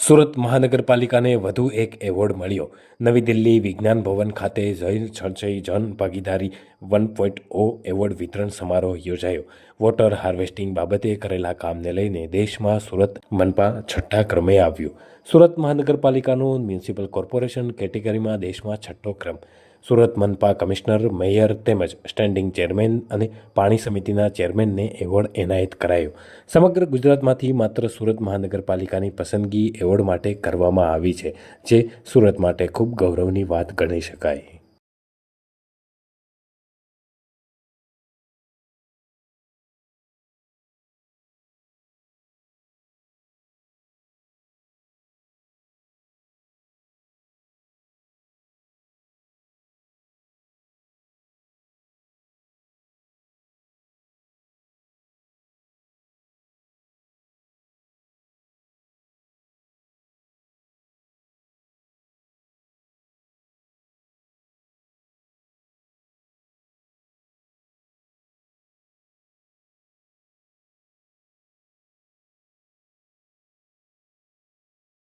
સુરત મહાનગરપાલિકાને વધુ એક એવોર્ડ મળ્યો. નવી દિલ્હી વિજ્ઞાન ભવન ખાતે જૈન સંચય જન ભાગીદારી 1.0 એવોર્ડ વિતરણ સમારોહ યોજાયો. વોટર હાર્વેસ્ટિંગ બાબતે કરેલા કામને લઈને દેશમાં સુરત મનપા છઠ્ઠા ક્રમે આવ્યું. સુરત મહાનગરપાલિકાનું મ્યુનિસિપલ કોર્પોરેશન કેટેગરીમાં દેશમાં છઠ્ઠો ક્રમ. સુરત મનપા કમિશનર, મેયર તેમજ સ્ટેન્ડિંગ ચેરમેન અને પાણી સમિતિના ચેરમેનને એવોર્ડ એનાયત કરાયો. સમગ્ર ગુજરાતમાંથી માત્ર સુરત મહાનગરપાલિકાની પસંદગી એવોર્ડ માટે કરવામાં આવી છે, જે સુરત માટે ખૂબ ગૌરવની વાત ગણી શકાય.